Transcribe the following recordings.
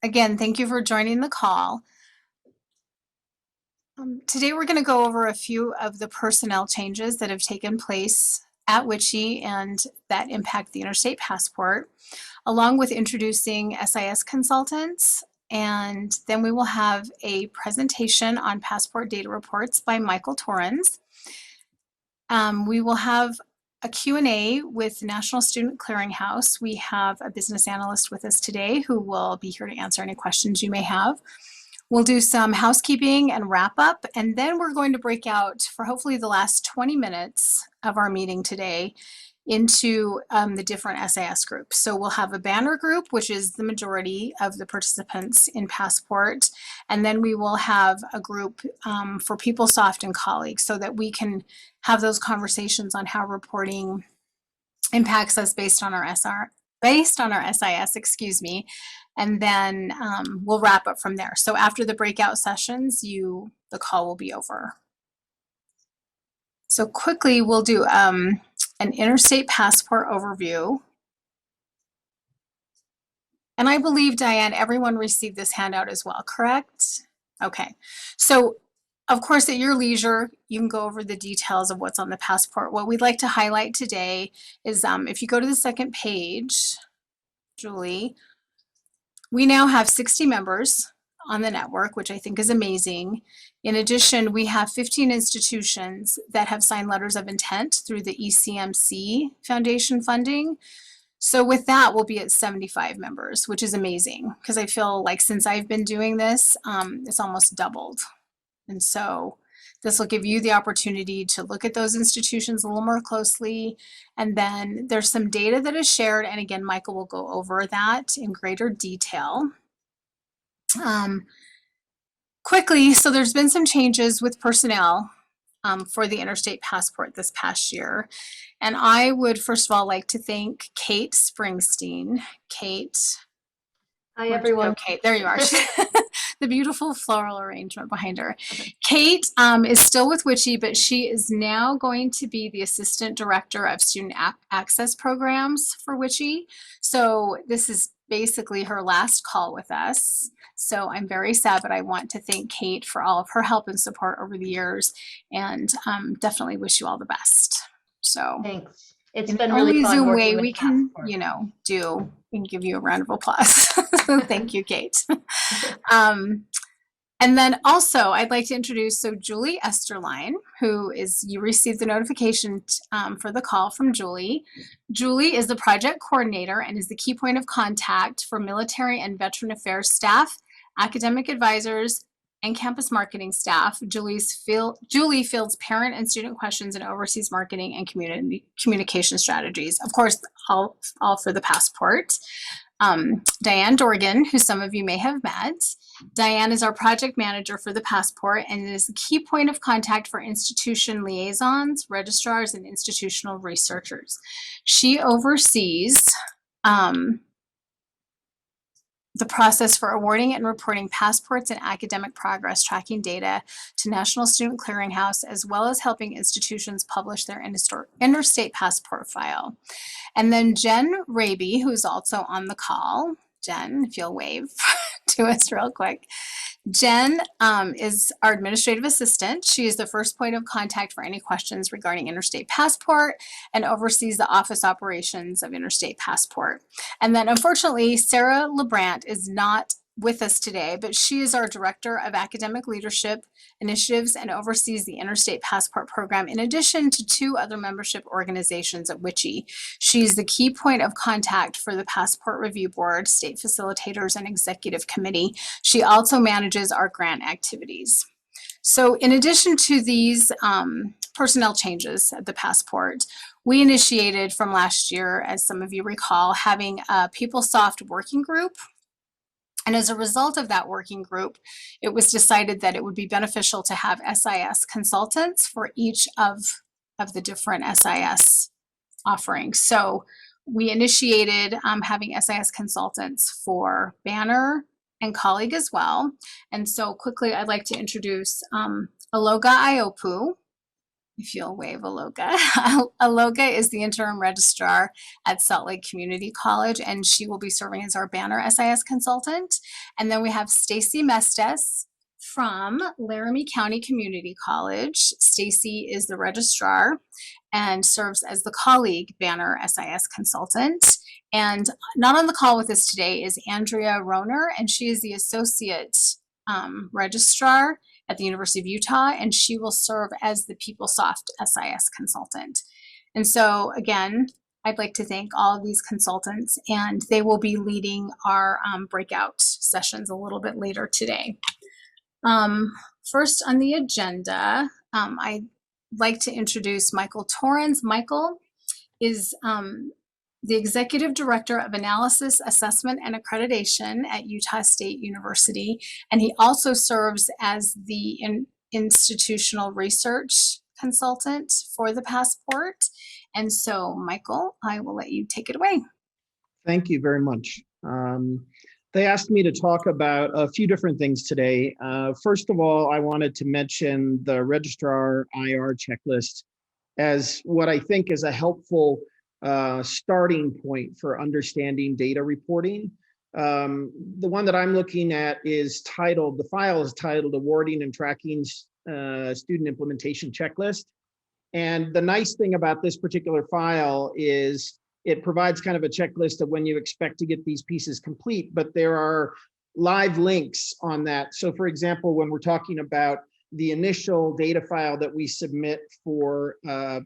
Again, thank you for joining the call. Today we're going to go over a few of the personnel changes that have taken place at WICHE and that impact the Interstate Passport, along with introducing SIS consultants. And then we will have a presentation on passport data reports by Michael Torrens. We will have a Q&A with National Student Clearinghouse. We have a business analyst with us today who will be here to answer any questions you may have. We'll do some housekeeping and wrap up, and then we're going to break out for hopefully the last 20 minutes of our meeting today into the different SIS groups. So we'll have a banner group, which is the majority of the participants in Passport, and then we will have a group for PeopleSoft and colleagues so that we can have those conversations on how reporting impacts us based on our SIS, excuse me, and then we'll wrap up from there. So after the breakout sessions, the call will be over. So quickly, we'll do an Interstate Passport overview. And I believe, Diane, everyone received this handout as well, correct? Okay, so of course, at your leisure, you can go over the details of what's on the passport. What we'd like to highlight today is if you go to the second page, Julie, we now have 60 members on the network, which I think is amazing. In addition, we have 15 institutions that have signed letters of intent through the ECMC Foundation funding. So with that, we'll be at 75 members, which is amazing because I feel like since I've been doing this, it's almost doubled. And so this will give you the opportunity to look at those institutions a little more closely. And then there's some data that is shared. And again, Michael will go over that in greater detail. Quickly, so there's been some changes with personnel for the Interstate Passport this past year. And I would first of all like to thank Kate Springsteen. Kate. Hi, everyone. Okay, there you are. The beautiful floral arrangement behind her. Okay. Kate is still with WICHE, but she is now going to be the Assistant Director of Student Access Programs for WICHE. So this is basically her last call with us. So I'm very sad, but I want to thank Kate for all of her help and support over the years, and definitely wish you all the best. So thanks. It's been really fun Zoom working way we can, we can give you a round of applause. So thank you, Kate. And then also I'd like to introduce Julie Esterline, you received the notification for the call from Julie. Julie is the project coordinator and is the key point of contact for military and veteran affairs staff, academic advisors, and campus marketing staff. Julie fields parent and student questions and oversees marketing and communication strategies. Of course, all for the Passport. Diane Dorgan, who some of you may have met. Diane is our project manager for the Passport and is the key point of contact for institution liaisons, registrars, and institutional researchers. She oversees the process for awarding and reporting passports and academic progress tracking data to National Student Clearinghouse, as well as helping institutions publish their Interstate Passport file. And then Jen Raby, who's also on the call. Jen, if you'll wave to us real quick. Jen is our administrative assistant. She is the first point of contact for any questions regarding Interstate Passport and oversees the office operations of Interstate Passport. And then unfortunately, Sarah LeBrant is not with us today, but she is our Director of Academic Leadership Initiatives and oversees the Interstate Passport program in addition to 2 other membership organizations at WICHE. She's the key point of contact for the Passport Review Board, state facilitators, and executive committee. She also manages our grant activities. So in addition to these personnel changes at the Passport, we initiated from last year, as some of you recall, having a PeopleSoft working group. And as a result of that working group, it was decided that it would be beneficial to have SIS consultants for each of the different SIS offerings. So we initiated having SIS consultants for Banner and Colleague as well. And so quickly, I'd like to introduce Aloga Iopu, if you'll wave Aloka. Aloka is the interim registrar at Salt Lake Community College, and she will be serving as our banner SIS consultant. And then we have Stacy Mestes from Laramie County Community College. Stacy is the registrar and serves as the colleague banner SIS consultant. And not on the call with us today is Andrea Roner, and she is the associate registrar at the University of Utah, and she will serve as the PeopleSoft SIS consultant. And so again, I'd like to thank all of these consultants, and they will be leading our breakout sessions a little bit later today. First on the agenda, I'd like to introduce Michael Torrens. Michael is the Executive Director of Analysis, Assessment, and Accreditation at Utah State University, and he also serves as the Institutional Research Consultant for the Passport. And so, Michael, I will let you take it away. Thank you very much. They asked me to talk about a few different things today. First of all, I wanted to mention the Registrar IR Checklist as what I think is a helpful starting point for understanding data reporting. The one that I'm looking at is titled, the file is titled Awarding and Tracking Student Implementation Checklist. And the nice thing about this particular file is it provides kind of a checklist of when you expect to get these pieces complete, but there are live links on that. So for example, when we're talking about the initial data file that we submit for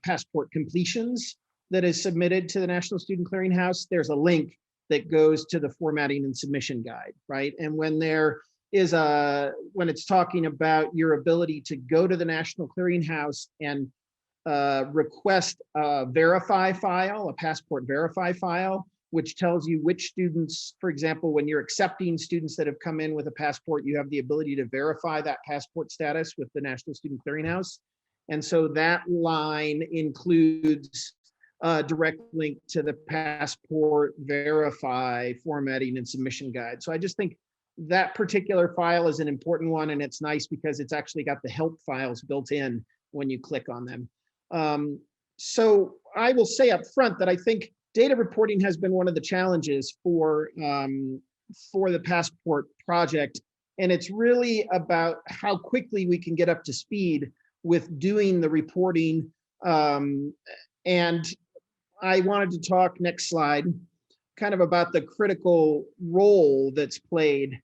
passport completions, that is submitted to the National Student Clearinghouse, there's a link that goes to the formatting and submission guide, right? And when there is when it's talking about your ability to go to the National Clearinghouse and request a verify file, a passport verify file, which tells you which students, for example, when you're accepting students that have come in with a passport, you have the ability to verify that passport status with the National Student Clearinghouse. And so that line includes a direct link to the passport verify formatting and submission guide. So I just think that particular file is an important one, and it's nice because it's actually got the help files built in when you click on them. So I will say up front that I think data reporting has been one of the challenges for the passport project, and it's really about how quickly we can get up to speed with doing the reporting. And I wanted to talk, next slide, kind of about the critical role that's played.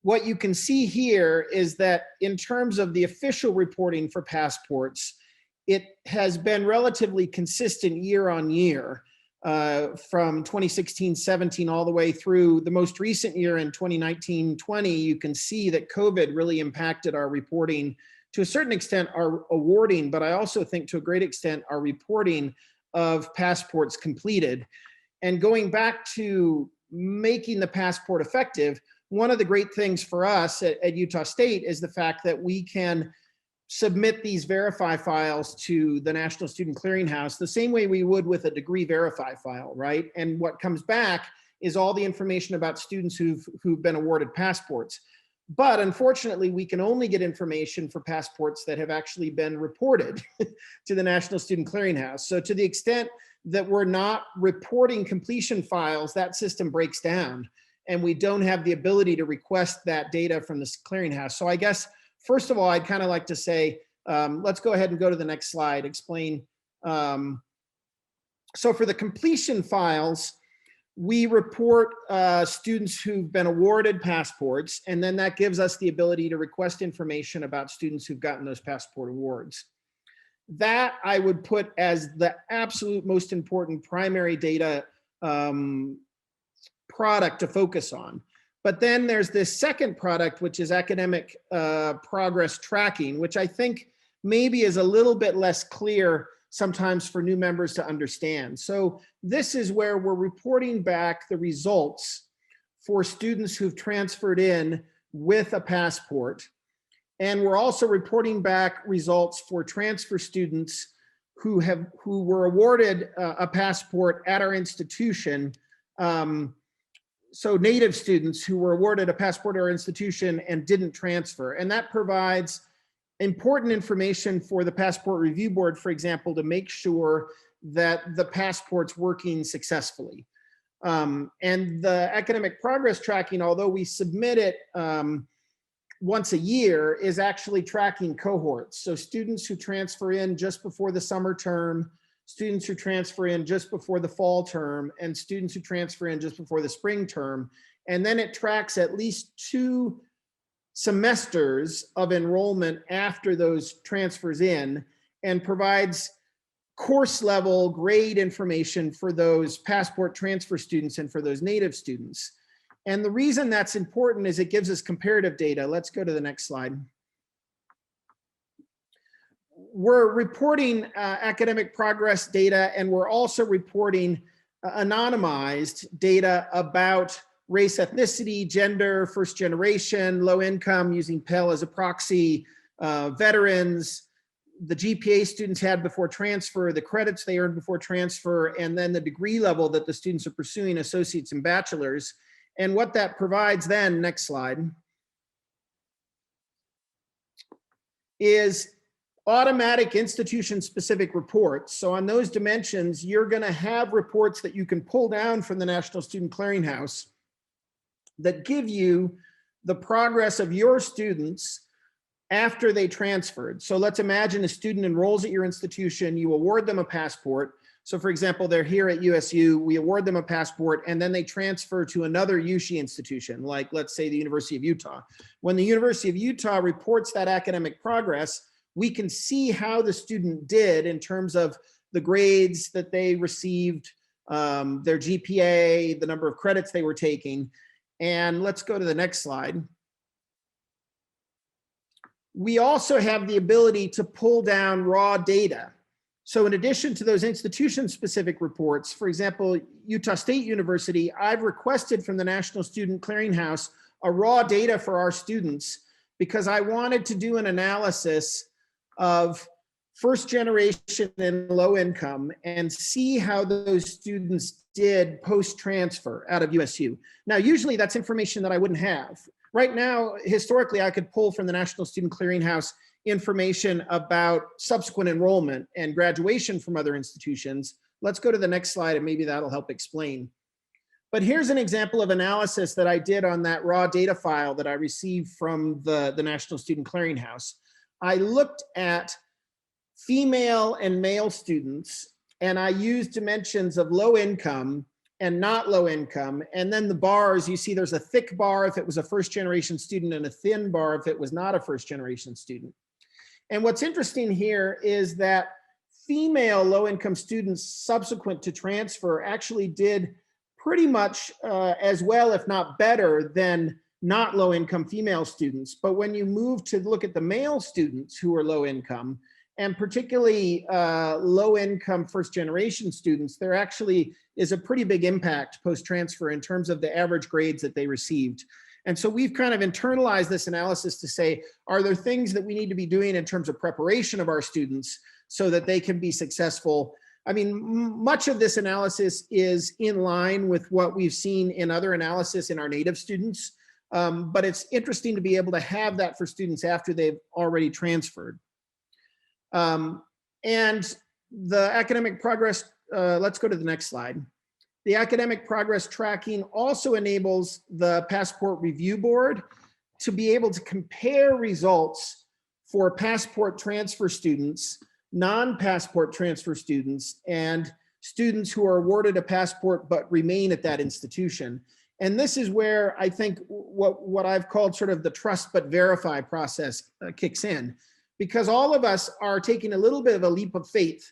What you can see here is that in terms of the official reporting for passports, it has been relatively consistent year on year from 2016-17 all the way through the most recent year in 2019-20. You can see that COVID really impacted our reporting, to a certain extent our awarding, but I also think to a great extent our reporting of passports completed. And going back to making the passport effective, one of the great things for us at Utah State is the fact that we can submit these verify files to the National Student Clearinghouse the same way we would with a degree verify file, right? And what comes back is all the information about students who've been awarded passports. But unfortunately, we can only get information for passports that have actually been reported to the National Student Clearinghouse. So to the extent that we're not reporting completion files, that system breaks down, and we don't have the ability to request that data from the clearinghouse. So I guess, first of all, I'd kind of like to say, let's go ahead and go to the next slide, explain. So for the completion files, we report students who've been awarded passports, and then that gives us the ability to request information about students who've gotten those passport awards. That I would put as the absolute most important primary data product to focus on. But then there's this second product, which is academic progress tracking, which I think maybe is a little bit less clear sometimes for new members to understand. So this is where we're reporting back the results for students who've transferred in with a passport. And we're also reporting back results for transfer students who were awarded a passport at our institution. So native students who were awarded a passport at our institution and didn't transfer. And that provides important information for the Passport Review Board, for example, to make sure that the passport's working successfully. And the academic progress tracking, although we submit it once a year, is actually tracking cohorts. So students who transfer in just before the summer term, students who transfer in just before the fall term, and students who transfer in just before the spring term. And then it tracks at least 2 semesters of enrollment after those transfers in, and provides course level grade information for those passport transfer students and for those native students. And the reason that's important is it gives us comparative data. Let's go to the next slide. We're reporting academic progress data, and we're also reporting anonymized data about race, ethnicity, gender, first generation, low income, using Pell as a proxy, veterans, the GPA students had before transfer, the credits they earned before transfer, and then the degree level that the students are pursuing, associates and bachelors. And what that provides then, next slide, is automatic institution-specific reports. So on those dimensions, you're gonna have reports that you can pull down from the National Student Clearinghouse that give you the progress of your students after they transferred. So let's imagine a student enrolls at your institution, you award them a passport. So for example, they're here at USU, we award them a passport, and then they transfer to another USHE institution, like let's say the University of Utah. When the University of Utah reports that academic progress, we can see how the student did in terms of the grades that they received, their GPA, the number of credits they were taking. And let's go to the next slide. We also have the ability to pull down raw data. So in addition to those institution-specific reports, for example, Utah State University, I've requested from the National Student Clearinghouse a raw data for our students because I wanted to do an analysis of first generation and low income and see how those students did post-transfer out of USU. Now, usually that's information that I wouldn't have. Right now, historically, I could pull from the National Student Clearinghouse information about subsequent enrollment and graduation from other institutions. Let's go to the next slide and maybe that'll help explain. But here's an example of analysis that I did on that raw data file that I received from the National Student Clearinghouse. I looked at female and male students, and I used dimensions of low income and not low income. And then the bars, you see there's a thick bar if it was a first generation student and a thin bar if it was not a first generation student. And what's interesting here is that female low income students subsequent to transfer actually did pretty much as well, if not better, than not low income female students. But when you move to look at the male students who are low income, and particularly low income first generation students, there actually is a pretty big impact post-transfer in terms of the average grades that they received. And so we've kind of internalized this analysis to say, are there things that we need to be doing in terms of preparation of our students so that they can be successful? I mean, much of this analysis is in line with what we've seen in other analysis in our native students, but it's interesting to be able to have that for students after they've already transferred. And the academic progress, let's go to the next slide. The academic progress tracking also enables the Passport Review Board to be able to compare results for passport transfer students, non-passport transfer students, and students who are awarded a passport but remain at that institution. And this is where I think what I've called sort of the trust but verify process kicks in, because all of us are taking a little bit of a leap of faith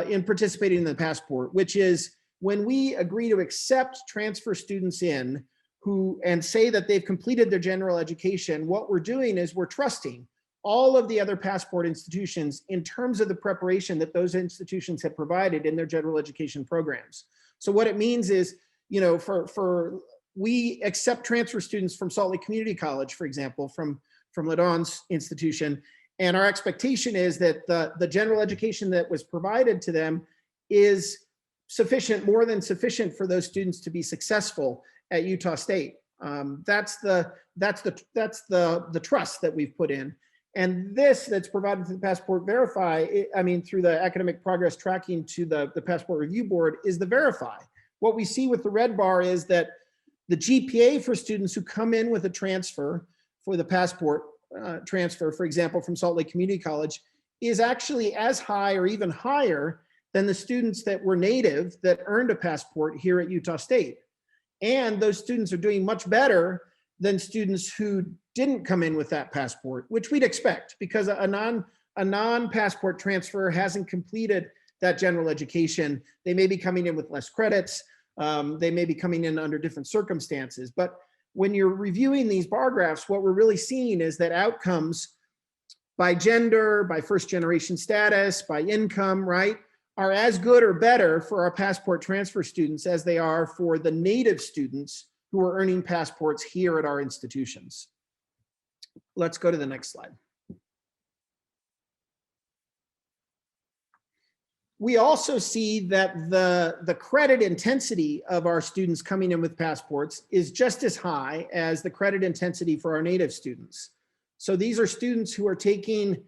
in participating in the passport, which is when we agree to accept transfer students in and say that they've completed their general education, what we're doing is we're trusting all of the other passport institutions in terms of the preparation that those institutions have provided in their general education programs. So what it means is, you know, we accept transfer students from Salt Lake Community College, for example, from Ladon's institution. And our expectation is that the general education that was provided to them is sufficient, more than sufficient for those students to be successful at Utah State. That's the trust that we've put in. And this that's provided to the Passport Verify, through the academic progress tracking to the Passport Review Board, is the Verify. What we see with the red bar is that the GPA for students who come in with a transfer for the passport transfer, for example, from Salt Lake Community College, is actually as high or even higher than the students that were native that earned a passport here at Utah State. And those students are doing much better than students who didn't come in with that passport, which we'd expect, because a non-passport transfer hasn't completed that general education. They may be coming in with less credits. They may be coming in under different circumstances. But when you're reviewing these bar graphs, what we're really seeing is that outcomes by gender, by first generation status, by income, right, are as good or better for our passport transfer students as they are for the native students who are earning passports here at our institutions. Let's go to the next slide. We also see that the credit intensity of our students coming in with passports is just as high as the credit intensity for our native students. So these are students who are taking,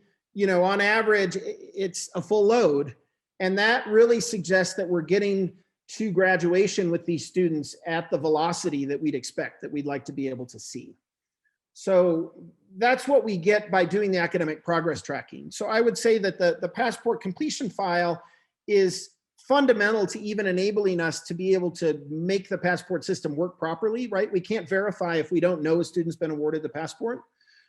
on average, it's a full load. And that really suggests that we're getting to graduation with these students at the velocity that we'd expect, that we'd like to be able to see. So that's what we get by doing the academic progress tracking. So I would say that the passport completion file is fundamental to even enabling us to be able to make the passport system work properly, right? We can't verify if we don't know a student's been awarded the passport,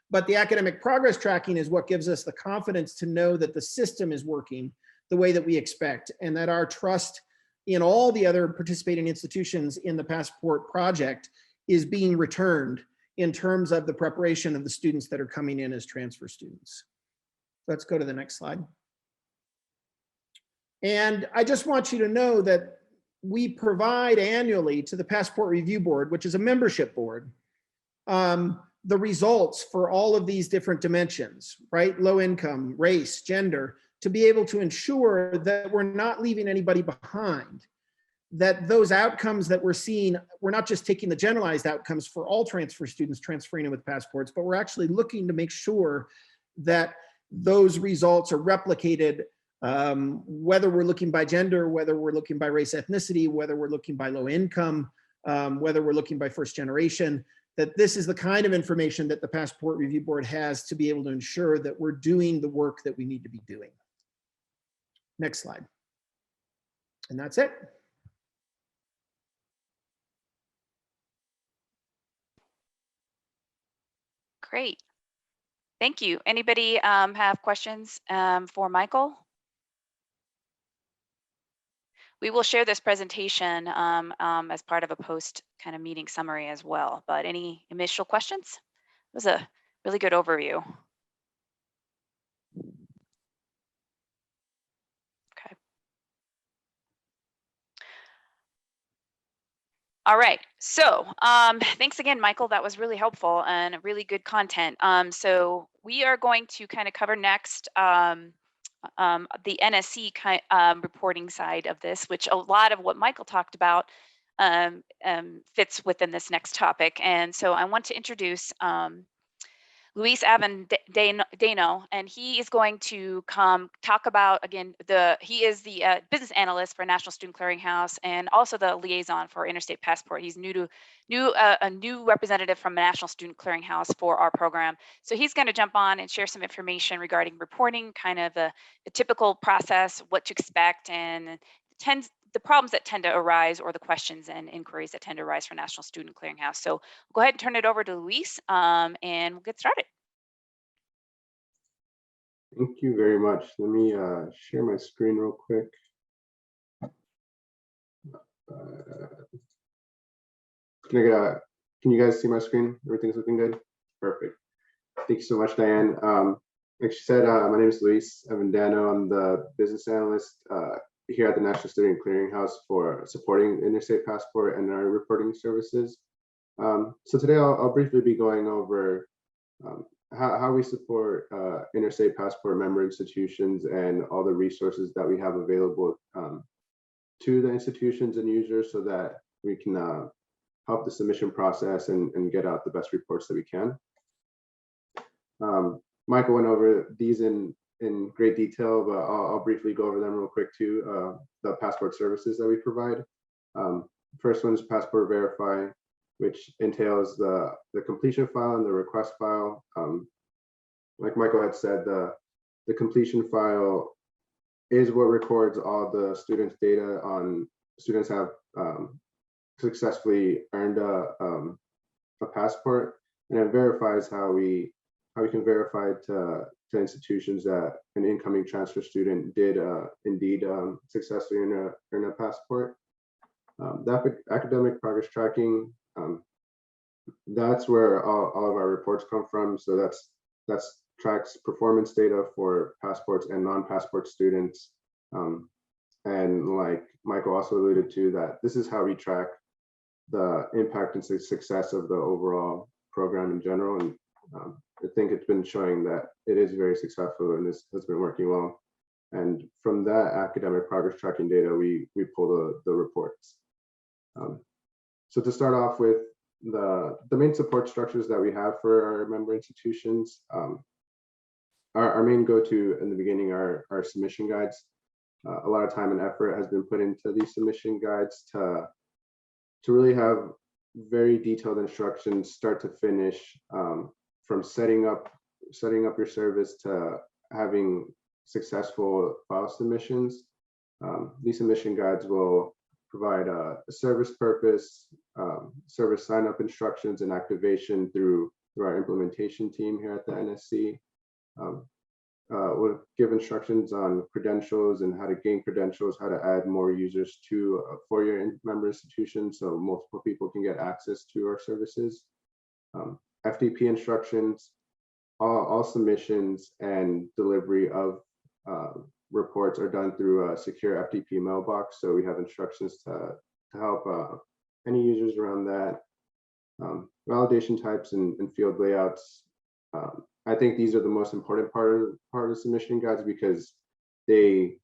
but the academic progress tracking is what gives us the confidence to know that the system is working the way that we expect, and that our trust in all the other participating institutions in the passport project is being returned in terms of the preparation of the students that are coming in as transfer students. Let's go to the next slide. And I just want you to know that we provide annually to the Passport Review Board, which is a membership board, the results for all of these different dimensions, right? Low income, race, gender, to be able to ensure that we're not leaving anybody behind, that those outcomes that we're seeing, we're not just taking the generalized outcomes for all transfer students transferring in with passports, but we're actually looking to make sure that those results are replicated, whether we're looking by gender, whether we're looking by race, ethnicity, whether we're looking by low income, whether we're looking by first generation, that this is the kind of information that the Passport Review Board has to be able to ensure that we're doing the work that we need to be doing. Next slide. And that's it. Great. Thank you. Anybody have questions for Michael? We will share this presentation as part of a post kind of meeting summary as well. But any initial questions? It was a really good overview. Okay. All right. So thanks again, Michael. That was really helpful and really good content. So we are going to kind of cover next the NSC reporting side of this, which a lot of what Michael talked about fits within this next topic. And so I want to introduce Luis Avendano, and he is going to talk about, again, he is the business analyst for National Student Clearinghouse and also the liaison for Interstate Passport. He's a new representative from National Student Clearinghouse for our program. So he's going to jump on and share some information regarding reporting, kind of the typical process, what to expect, and the problems that tend to arise, or the questions and inquiries that tend to arise for National Student Clearinghouse. So we'll go ahead and turn it over to Luis, and we'll get started. Thank you very much. Let me share my screen real quick. Can you guys see my screen? Everything's looking good? Perfect. Thank you so much, Diane. Like she said, my name is Luis Avendano. I'm the business analyst here at the National Student Clearinghouse for supporting Interstate Passport and our reporting services. So today I'll briefly be going over how we support Interstate Passport member institutions and all the resources that we have available to the institutions and users, so that we can help the submission process and get out the best reports that we can. Michael went over these in great detail, but I'll briefly go over them real quick too. The passport services that we provide. First one is Passport Verify, which entails the completion file and the request file. Like Michael had said, the completion file is what records all the students' data on students have successfully earned a passport, and it verifies how we can verify to institutions that an incoming transfer student did indeed successfully earn a passport. The academic progress tracking, that's where all of our reports come from. So that's tracks performance data for passports and non-passport students. And like Michael also alluded to, that this is how we track the impact and success of the overall program in general. And I think it's been showing that it is very successful and this has been working well. And from that academic progress tracking data, we pull the reports. So to start off with, the main support structures that we have for our member institutions, our main go-to in the beginning are submission guides. A lot of time and effort has been put into these submission guides to really have very detailed instructions, start to finish, from setting up your service to having successful file submissions. These submission guides will provide a service purpose, service sign-up instructions and activation through our implementation team here at the NSC. We'll give instructions on credentials and how to gain credentials, how to add more users to a four-year member institution so multiple people can get access to our services. FTP instructions, all submissions and delivery of reports are done through a secure FTP mailbox. So we have instructions to help any users around that. Validation types and field layouts. I think these are the most important part of the submission guides because they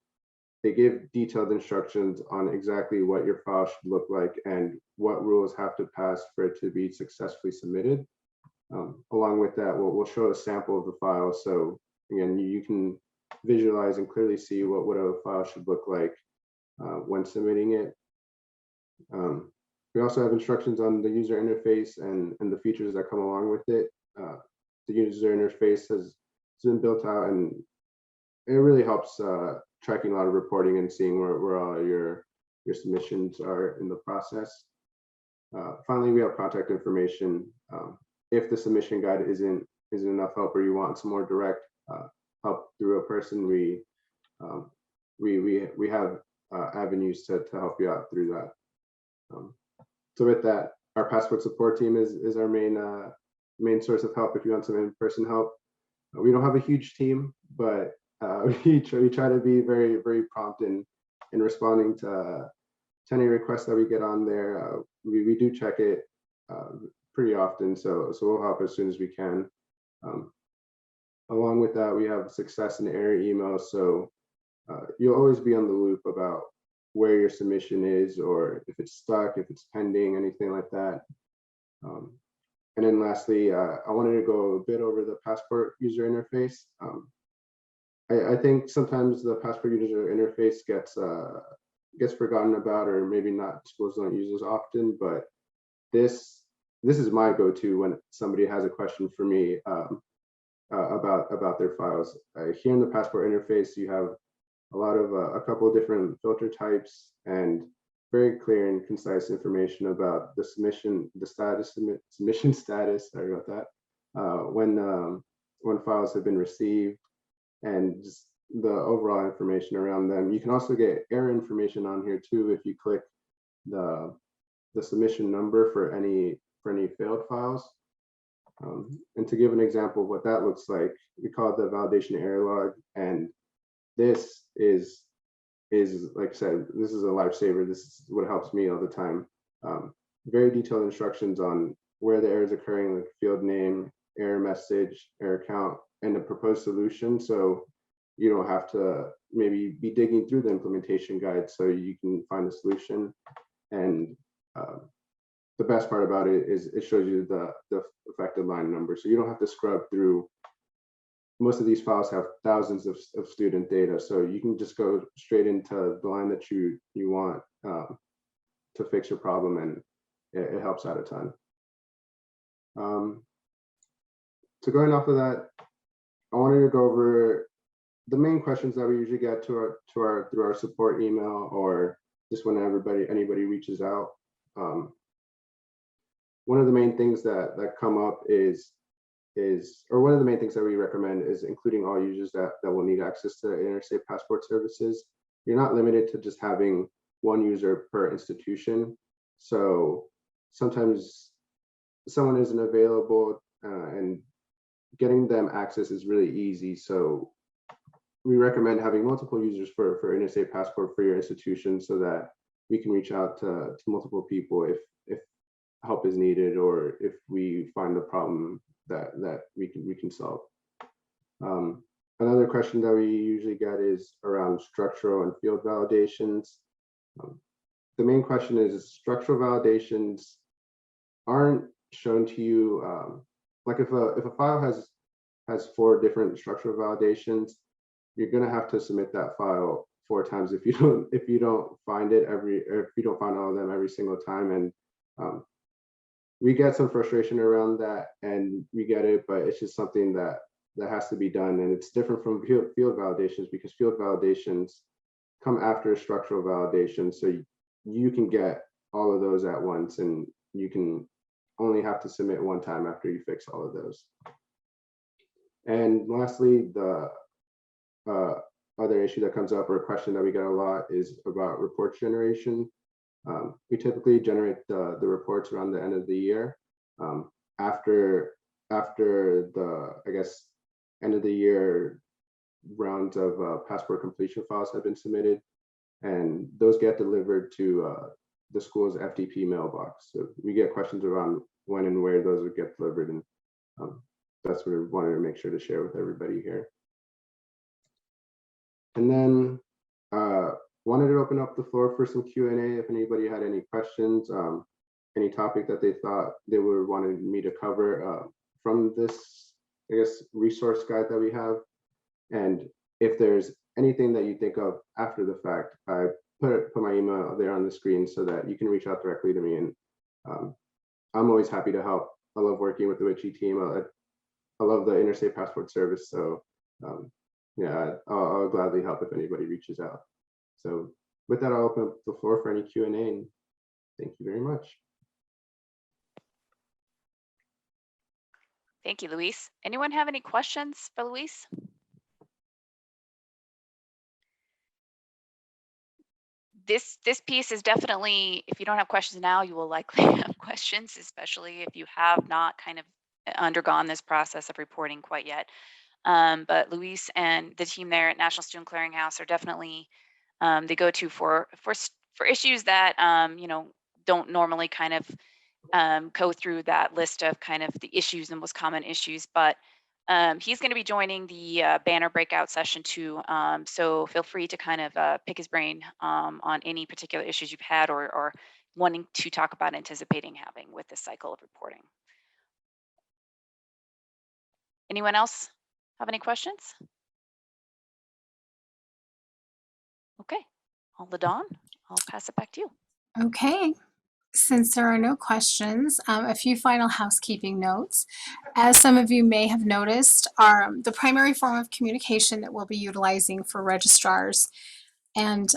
give detailed instructions on exactly what your file should look like and what rules have to pass for it to be successfully submitted. Along with that, we'll show a sample of the file. So again, you can visualize and clearly see what a file should look like when submitting it. We also have instructions on the user interface and the features that come along with it. The user interface has been built out and it really helps tracking a lot of reporting and seeing where all your submissions are in the process. Finally, we have contact information. If the submission guide isn't enough help or you want some more direct help through a person, we have avenues to help you out through that. So with that, our passport support team is our main source of help if you want some in-person help. We don't have a huge team, but we try to be very, very prompt in responding to any requests that we get on there. We do check it pretty often, so we'll help as soon as we can. Along with that, we have success and error emails, so you'll always be on the loop about where your submission is or if it's stuck, if it's pending, anything like that. And then lastly, I wanted to go a bit over the passport user interface. I think sometimes the passport user interface gets forgotten about, or maybe not, schools don't use as often, but this is my go-to when somebody has a question for me about their files. Here in the passport interface, you have a couple of different filter types and very clear and concise information about the submission status. Sorry about that. When files have been received and just the overall information around them. You can also get error information on here too if you click the submission number for any failed files. And to give an example of what that looks like, we call it the validation error log, and this is like I said, this is a lifesaver. This is what helps me all the time. Very detailed instructions on where the error is occurring, like field name, error message, error count, and the proposed solution. So you don't have to maybe be digging through the implementation guide, so you can find the solution. And the best part about it is it shows you the affected line number, so you don't have to scrub through most of these files have thousands of student data, so you can just go straight into the line that you want to fix your problem, and it helps out a ton. So going off of that, I wanted to go over the main questions that we usually get through our support email, or just when anybody reaches out. One of the main things that come up or one of the main things that we recommend is including all users that will need access to interstate passport services. You're not limited to just having one user per institution. So sometimes someone isn't available, and getting them access is really easy. So we recommend having multiple users for interstate passport for your institution, so that we can reach out to multiple people if help is needed, or if we find a problem that we can solve. Another question that we usually get is around structural and field validations. The main question is structural validations aren't shown to you. Like if a file has 4 different structural validations, you're gonna have to submit that file 4 times if you don't find it or if you don't find all of them every single time. And we get some frustration around that, and we get it, but it's just something that has to be done. And it's different from field validations, because field validations come after structural validations. So you can get all of those at once, and you can only have to submit 1 time after you fix all of those. And lastly, the other issue that comes up, or a question that we get a lot, is about report generation. We typically generate the reports around the end of the year, after the, I guess, end of the year rounds of passport completion files have been submitted, and those get delivered to the school's FTP mailbox. So we get questions around when and where those would get delivered, and that's what we wanted to make sure to share with everybody here. And then wanted to open up the floor for some Q&A if anybody had any questions, any topic that they thought they would wanted me to cover from this, I guess, resource guide that we have. And if there's anything that you think of after the fact, I put my email there on the screen so that you can reach out directly to me. And I'm always happy to help. I love working with the Witchy team. I love the Interstate Passport Service. So yeah, I'll gladly help if anybody reaches out. So with that, I'll open up the floor for any Q&A, and thank you very much. Thank you, Luis. Anyone have any questions for Luis? This piece is definitely, if you don't have questions now, you will likely have questions, especially if you have not kind of undergone this process of reporting quite yet. But Luis and the team there at National Student Clearinghouse are definitely the go-to for issues that don't normally kind of go through that list of kind of the issues and most common issues. But he's going to be joining the banner breakout session too. So feel free to kind of pick his brain on any particular issues you've had or wanting to talk about anticipating having with this cycle of reporting. Anyone else have any questions? Okay, Ladon, I'll pass it back to you. Okay. Since there are no questions, a few final housekeeping notes. As some of you may have noticed, the primary form of communication that we'll be utilizing for registrars and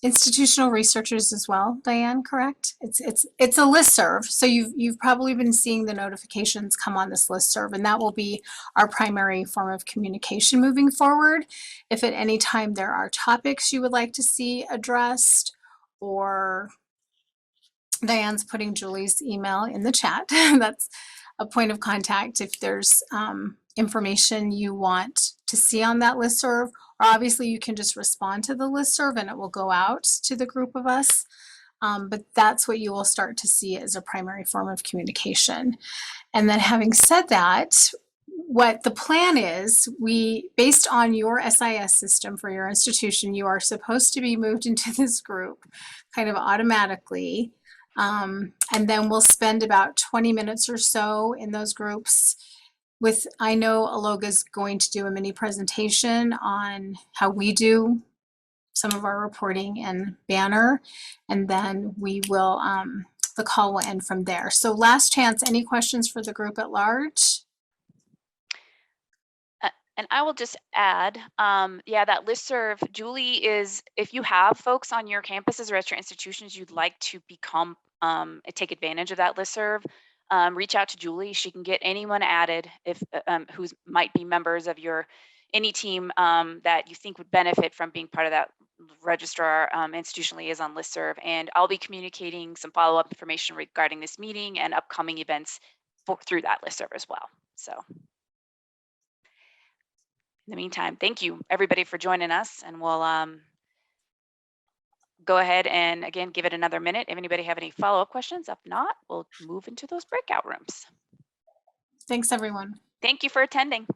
institutional researchers as well, Diane, correct? It's a listserv, so you've probably been seeing the notifications come on this listserv, and that will be our primary form of communication moving forward. If at any time there are topics you would like to see addressed, or Diane's putting Julie's email in the chat. That's a point of contact if there's information you want to see on that listserv. Or obviously you can just respond to the listserv and it will go out to the group of us. But that's what you will start to see as a primary form of communication. And then having said that, what the plan is, based on your SIS system for your institution, you are supposed to be moved into this group kind of automatically. And then we'll spend about 20 minutes or so in those groups I know Aloga's going to do a mini presentation on how we do some of our reporting in Banner, and then we will, the call will end from there. So last chance, any questions for the group at large? And I will just add, yeah, that listserv, Julie is, if you have folks on your campuses or at your institutions you'd like to become, take advantage of that listserv, reach out to Julie. She can get anyone added if who's might be members of your any team that you think would benefit from being part of that registrar institutional liaison listserv. And I'll be communicating some follow-up information regarding this meeting and upcoming events through that listserv as well. So in the meantime, thank you everybody for joining us, and we'll go ahead and again give it another minute. If anybody have any follow-up questions, if not, we'll move into those breakout rooms. Thanks, everyone. Thank you for attending.